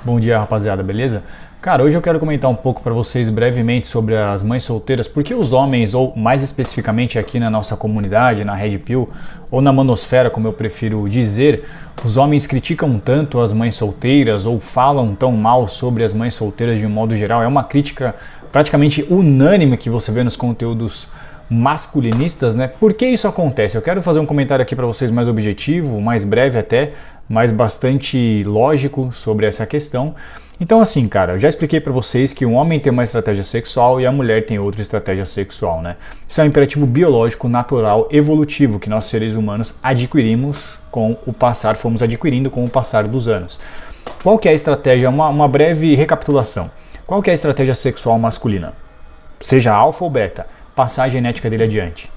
Bom dia, rapaziada, beleza? Cara, hoje eu quero comentar um pouco para vocês brevemente sobre as mães solteiras, porque os homens, ou mais especificamente aqui na nossa comunidade, na Red Pill, ou na manosfera, como eu prefiro dizer, os homens criticam tanto as mães solteiras ou falam tão mal sobre as mães solteiras de um modo geral. É uma crítica praticamente unânime que você vê nos conteúdos masculinistas, né? Por que isso acontece? Eu quero fazer um comentário aqui para vocês mais objetivo, mais breve até, mas bastante lógico sobre essa questão. Então assim, cara, eu já expliquei para vocês que um homem tem uma estratégia sexual e a mulher tem outra estratégia sexual, né? Isso é um imperativo biológico, natural, evolutivo que nós seres humanos adquirimos com o passar, fomos adquirindo com o passar dos anos. Qual que é a estratégia? Uma breve recapitulação. Qual que é a estratégia sexual masculina? Seja alfa ou beta, passar a genética dele adiante.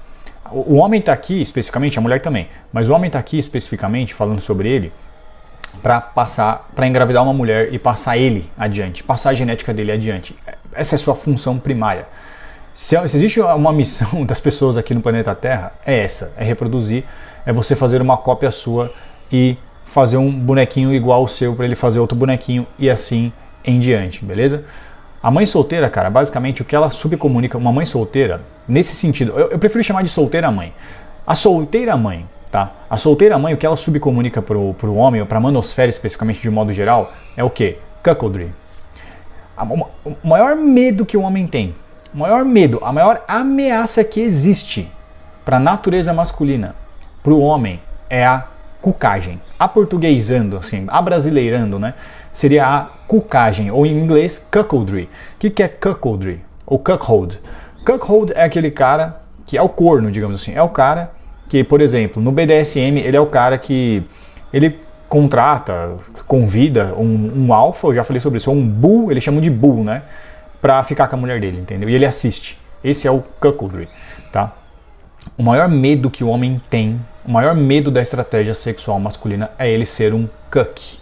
O homem está aqui especificamente, a mulher também, mas o homem está aqui especificamente falando sobre ele para engravidar uma mulher e passar ele adiante, passar a genética dele adiante. Essa é a sua função primária. Se existe uma missão das pessoas aqui no planeta Terra, é essa, é reproduzir, é você fazer uma cópia sua e fazer um bonequinho igual ao seu para ele fazer outro bonequinho e assim em diante, beleza? A mãe solteira, cara, basicamente o que ela subcomunica, uma mãe solteira, nesse sentido, eu prefiro chamar de solteira mãe. A solteira mãe, tá? A solteira mãe, o que ela subcomunica pro homem, ou pra manosfera especificamente de modo geral, é o quê? Cuckoldry. O maior medo que o homem tem, o maior medo, a maior ameaça que existe pra natureza masculina, pro homem, é a cucagem. Aportuguesando, assim, abrasileirando, né? Seria a cucagem, ou em inglês, cuckoldry. O que é cuckoldry? Ou cuckold? Cuckold é aquele cara que é o corno, digamos assim. É o cara que, por exemplo, no BDSM, ele é o cara que ele contrata, convida um alfa, eu já falei sobre isso, ou um bull, eles chamam de bull, né? Pra ficar com a mulher dele, entendeu? E ele assiste. Esse é o cuckoldry, tá? O maior medo que o homem tem, o maior medo da estratégia sexual masculina é ele ser um cuck.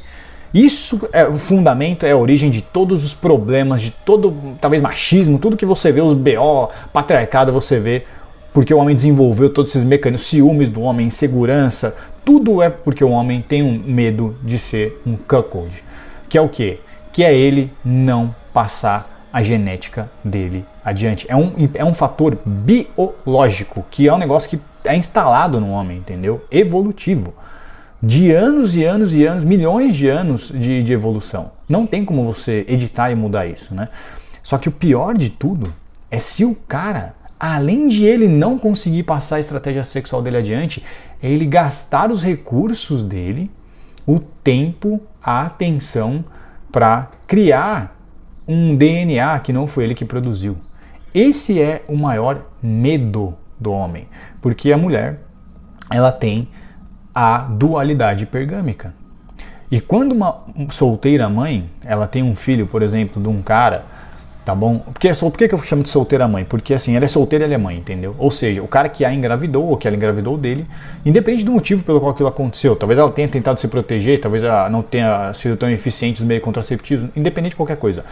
Isso é o fundamento, é a origem de todos os problemas, de todo, talvez machismo, tudo que você vê, os BO, patriarcado, você vê, porque o homem desenvolveu todos esses mecanismos, ciúmes do homem, insegurança, tudo é porque o homem tem um medo de ser um cuckold. Que é o quê? Que é ele não passar a genética dele adiante. É um fator biológico, que é um negócio que é instalado no homem, entendeu? Evolutivo. De anos e anos e anos, milhões de anos de evolução. Não tem como você editar e mudar isso, né? Só que o pior de tudo é se o cara, além de ele não conseguir passar a estratégia sexual dele adiante, é ele gastar os recursos dele, o tempo, a atenção para criar um DNA que não foi ele que produziu. Esse é o maior medo do homem, porque a mulher, ela tem a dualidade pergâmica. E quando uma solteira mãe, ela tem um filho, por exemplo, de um cara, tá bom? Por que eu chamo de solteira mãe? Porque assim, ela é solteira e ela é mãe, entendeu? Ou seja, o cara que a engravidou, ou que ela engravidou dele, independente do motivo pelo qual aquilo aconteceu, talvez ela tenha tentado se proteger, talvez ela não tenha sido tão eficiente os meios contraceptivos, independente de qualquer coisa.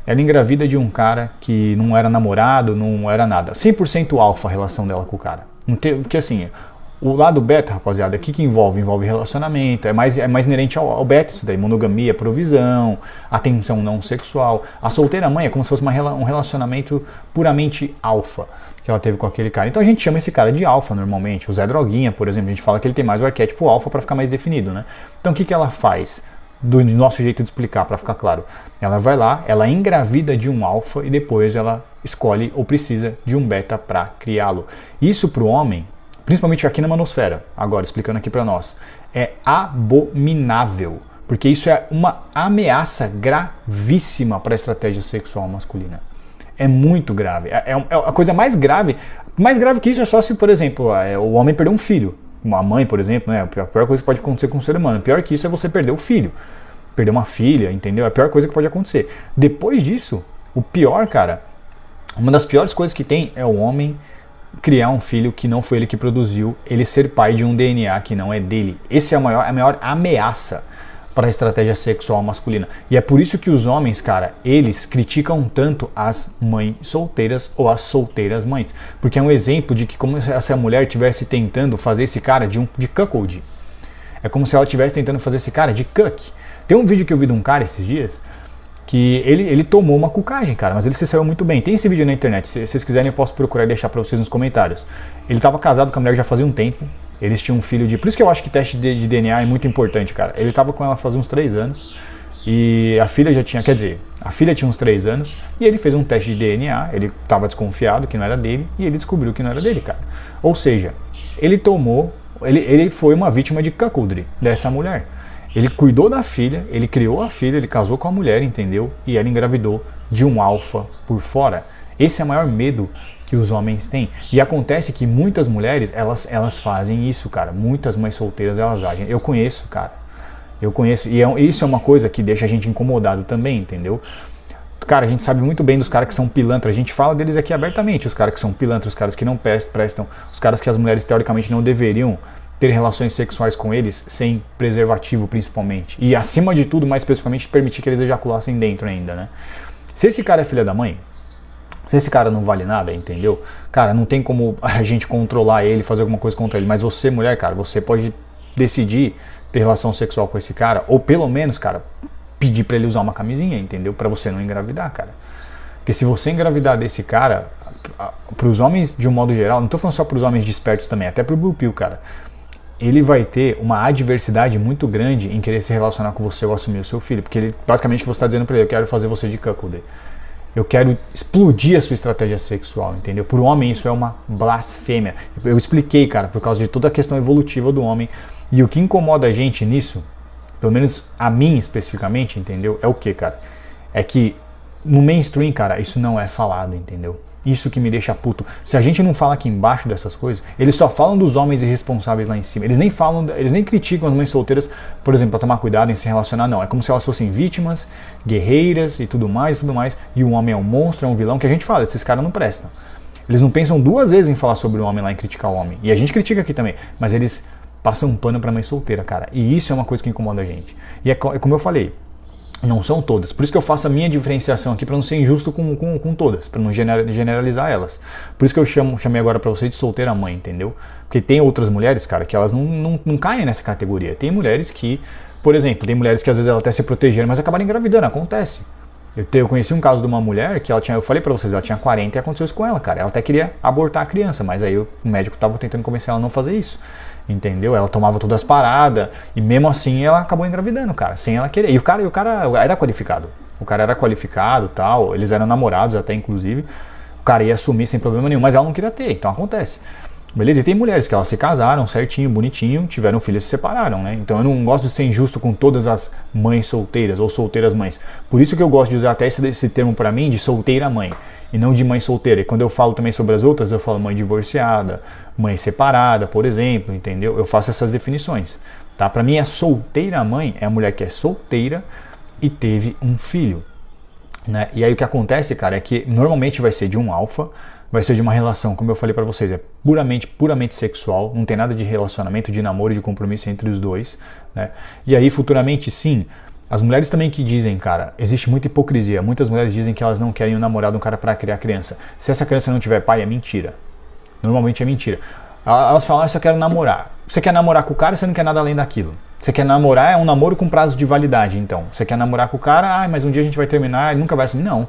Ela engravida de um cara que não era namorado, não era nada. 100% alfa a relação dela com o cara. Porque assim, o lado beta, rapaziada, o que envolve? Envolve relacionamento, é mais inerente ao beta isso daí, monogamia, provisão, atenção não sexual. A solteira mãe é como se fosse um relacionamento puramente alfa que ela teve com aquele cara. Então a gente chama esse cara de alfa normalmente. O Zé Droguinha, por exemplo, a gente fala que ele tem mais o arquétipo alfa para ficar mais definido, né? Então o que ela faz? Do nosso jeito de explicar, para ficar claro. Ela vai lá, ela engravida de um alfa e depois ela escolhe ou precisa de um beta para criá-lo. Isso para o homem, principalmente aqui na manosfera, agora explicando aqui para nós, é abominável, porque isso é uma ameaça gravíssima para a estratégia sexual masculina. É muito grave, é a coisa mais grave que isso é só se, por exemplo, o homem perder um filho, uma mãe, por exemplo, né? A pior coisa que pode acontecer com um ser humano, pior que isso é você perder o filho, perder uma filha, entendeu? É a pior coisa que pode acontecer. Depois disso, o pior, cara, uma das piores coisas que tem é o homem criar um filho que não foi ele que produziu, ele ser pai de um DNA que não é dele. Essa é a maior ameaça para a estratégia sexual masculina. E é por isso que os homens, cara, eles criticam tanto as mães solteiras ou as solteiras mães. Porque é um exemplo de que como se essa mulher estivesse tentando fazer esse cara de cuckold. É como se ela estivesse tentando fazer esse cara de cuck. Tem um vídeo que eu vi de um cara esses dias que ele tomou uma cucagem, cara, mas ele se saiu muito bem. Tem esse vídeo na internet, se vocês quiserem eu posso procurar e deixar pra vocês nos comentários. Ele tava casado com a mulher já fazia um tempo, eles tinham um filho de... Por isso que eu acho que teste de DNA é muito importante, cara. Ele tava com ela fazia uns 3 anos e a filha já tinha, quer dizer, a filha tinha uns 3 anos e ele fez um teste de DNA, ele tava desconfiado que não era dele e ele descobriu que não era dele, cara. Ou seja, ele foi uma vítima de cuckoldry dessa mulher. Ele cuidou da filha, ele criou a filha, ele casou com a mulher, entendeu? E ela engravidou de um alfa por fora. Esse é o maior medo que os homens têm. E acontece que muitas mulheres, elas fazem isso, cara. Muitas mães solteiras, elas agem. Eu conheço, cara. Eu conheço. E isso é uma coisa que deixa a gente incomodado também, entendeu? Cara, a gente sabe muito bem dos caras que são pilantras. A gente fala deles aqui abertamente. Os caras que são pilantras, os caras que não prestam, os caras que as mulheres teoricamente não deveriam ter relações sexuais com eles sem preservativo principalmente. E acima de tudo, mais especificamente, permitir que eles ejaculassem dentro ainda, né? Se esse cara é filha da mãe, se esse cara não vale nada, entendeu? Cara, não tem como a gente controlar ele, fazer alguma coisa contra ele. Mas você, mulher, cara, você pode decidir ter relação sexual com esse cara, ou pelo menos, cara, pedir pra ele usar uma camisinha, entendeu? Pra você não engravidar, cara. Porque se você engravidar desse cara, pros homens de um modo geral, não tô falando só pros homens despertos também, até pro Blue Pill, cara, ele vai ter uma adversidade muito grande em querer se relacionar com você ou assumir o seu filho. Porque ele, basicamente, você está dizendo para ele, eu quero fazer você de cuckold. Eu quero explodir a sua estratégia sexual, entendeu? Por um homem isso é uma blasfêmia. Eu expliquei, cara, por causa de toda a questão evolutiva do homem. E o que incomoda a gente nisso, pelo menos a mim especificamente, entendeu? É o que, cara? É que no mainstream, cara, isso não é falado, entendeu? Isso que me deixa puto. Se a gente não fala aqui embaixo dessas coisas, eles só falam dos homens irresponsáveis lá em cima. Eles nem falam, eles nem criticam as mães solteiras, por exemplo, para tomar cuidado em se relacionar, não. É como se elas fossem vítimas, guerreiras e tudo mais, e o homem é um monstro, é um vilão, que a gente fala, esses caras não prestam. Eles não pensam 2 vezes em falar sobre o homem lá, em criticar o homem. E a gente critica aqui também, mas eles passam um pano pra mãe solteira, cara. E isso é uma coisa que incomoda a gente. E é como eu falei, não são todas. Por isso que eu faço a minha diferenciação aqui para não ser injusto com todas, para não generalizar elas. Por isso que eu chamei agora para você de solteira mãe, entendeu? Porque tem outras mulheres, cara, que elas não caem nessa categoria. Tem mulheres que, por exemplo, tem mulheres que às vezes elas até se protegeram, mas acabaram engravidando, acontece. Eu conheci um caso de uma mulher que ela tinha, eu falei pra vocês, ela tinha 40 e aconteceu isso com ela, cara. Ela até queria abortar a criança, mas aí o médico tava tentando convencer ela a não fazer isso. Entendeu? Ela tomava todas as paradas e mesmo assim ela acabou engravidando, cara, sem ela querer. E o cara era qualificado. O cara era qualificado, tal, eles eram namorados até inclusive. O cara ia assumir sem problema nenhum, mas ela não queria ter, então acontece. Beleza? E tem mulheres que elas se casaram certinho, bonitinho, tiveram filhos e se separaram, né? Então eu não gosto de ser injusto com todas as mães solteiras ou solteiras mães. Por isso que eu gosto de usar até esse termo pra mim de solteira mãe e não de mãe solteira. E quando eu falo também sobre as outras, eu falo mãe divorciada, mãe separada, por exemplo, entendeu? Eu faço essas definições, tá? Pra mim a solteira mãe é a mulher que é solteira e teve um filho, né? E aí o que acontece, cara, é que normalmente vai ser de um alfa, vai ser de uma relação, como eu falei pra vocês, é puramente sexual, não tem nada de relacionamento, de namoro, de compromisso entre os dois, né? E aí futuramente, sim, as mulheres também que dizem, cara, existe muita hipocrisia, muitas mulheres dizem que elas não querem o namorado de um cara pra criar criança. Se essa criança não tiver pai, é mentira. Normalmente é mentira. Elas falam, eu só quero namorar. Você quer namorar com o cara, você não quer nada além daquilo. Você quer namorar, é um namoro com prazo de validade, então. Você quer namorar com o cara, mas um dia a gente vai terminar, ele nunca vai assumir. Não.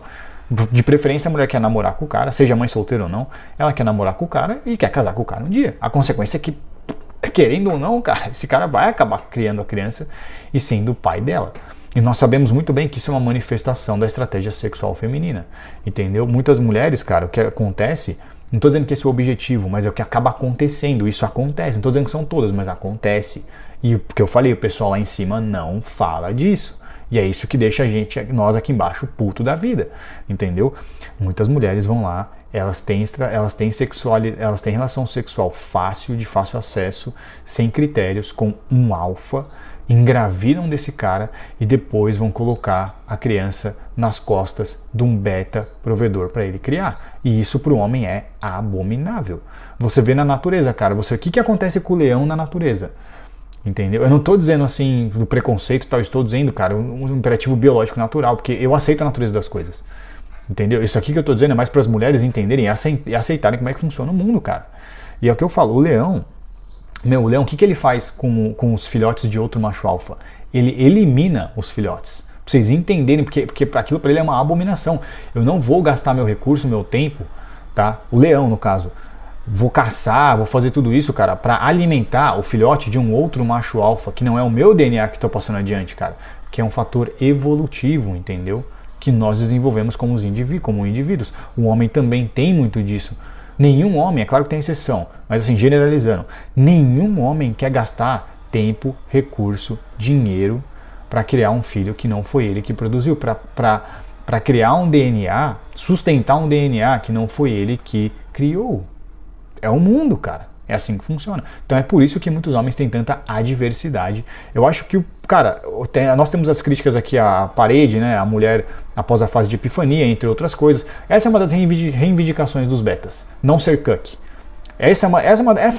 De preferência, a mulher quer namorar com o cara, seja mãe solteira ou não, ela quer namorar com o cara e quer casar com o cara um dia. A consequência é que, querendo ou não, cara, esse cara vai acabar criando a criança e sendo o pai dela. E nós sabemos muito bem que isso é uma manifestação da estratégia sexual feminina, entendeu? Muitas mulheres, cara, o que acontece, não estou dizendo que esse é o objetivo, mas é o que acaba acontecendo, isso acontece, não estou dizendo que são todas, mas acontece. E o que eu falei, o pessoal lá em cima não fala disso. E é isso que deixa nós aqui embaixo, puto da vida, entendeu? Muitas mulheres vão lá, elas têm relação sexual fácil, de fácil acesso, sem critérios, com um alfa, engravidam desse cara e depois vão colocar a criança nas costas de um beta provedor para ele criar. E isso para o homem é abominável. Você vê na natureza, cara, o que acontece com o leão na natureza? Entendeu? Eu não estou dizendo assim do preconceito e tal, estou dizendo, cara, um imperativo biológico natural, porque eu aceito a natureza das coisas. Entendeu? Isso aqui que eu estou dizendo é mais para as mulheres entenderem e aceitarem como é que funciona o mundo, cara. E é o que eu falo, o leão, Meu, o leão, o que ele faz com os filhotes de outro macho alfa? Ele elimina os filhotes. Pra vocês entenderem, porque aquilo para ele é uma abominação. Eu não vou gastar meu recurso, meu tempo, tá? O leão, no caso. Vou caçar, vou fazer tudo isso, cara, para alimentar o filhote de um outro macho alfa, que não é o meu DNA que estou passando adiante, cara. Que é um fator evolutivo, entendeu? Que nós desenvolvemos como indivíduos. O homem também tem muito disso. Nenhum homem, é claro que tem exceção, mas assim, generalizando, nenhum homem quer gastar tempo, recurso, dinheiro para criar um filho que não foi ele que produziu, para criar um DNA, sustentar um DNA que não foi ele que criou. É o mundo, cara. É assim que funciona. Então é por isso que muitos homens têm tanta adversidade. Eu acho que, cara, nós temos as críticas aqui à parede, né? A mulher após a fase de epifania, entre outras coisas. Essa é uma das reivindicações dos betas. Não ser cuck. Essa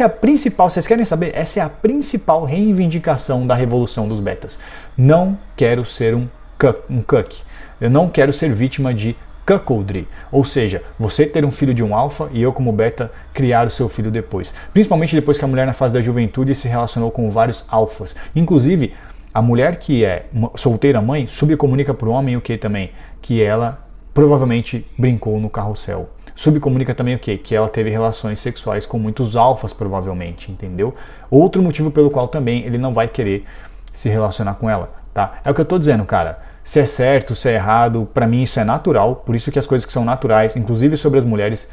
é a principal, vocês querem saber? Essa é a principal reivindicação da revolução dos betas. Não quero ser um cuck. Eu não quero ser vítima de cuckoldry, ou seja, você ter um filho de um alfa e eu como beta criar o seu filho depois. Principalmente depois que a mulher na fase da juventude se relacionou com vários alfas. Inclusive, a mulher que é solteira mãe subcomunica para o homem o que também? Que ela provavelmente brincou no carrossel. Subcomunica também o quê? Que ela teve relações sexuais com muitos alfas provavelmente, entendeu? Outro motivo pelo qual também ele não vai querer se relacionar com ela, tá? É o que eu tô dizendo, cara. Se é certo, se é errado, pra mim isso é natural, por isso que as coisas que são naturais, inclusive sobre as mulheres,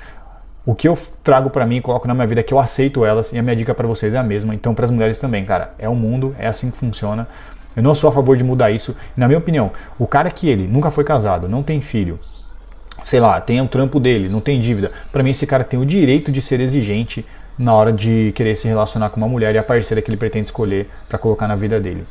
o que eu trago pra mim e coloco na minha vida é que eu aceito elas, e a minha dica pra vocês é a mesma, então pras mulheres também, cara, é o mundo, é assim que funciona. Eu não sou a favor de mudar isso, e na minha opinião, o cara que ele nunca foi casado, não tem filho, sei lá, tem o trampo dele, não tem dívida, pra mim esse cara tem o direito de ser exigente na hora de querer se relacionar com uma mulher e a parceira que ele pretende escolher pra colocar na vida dele.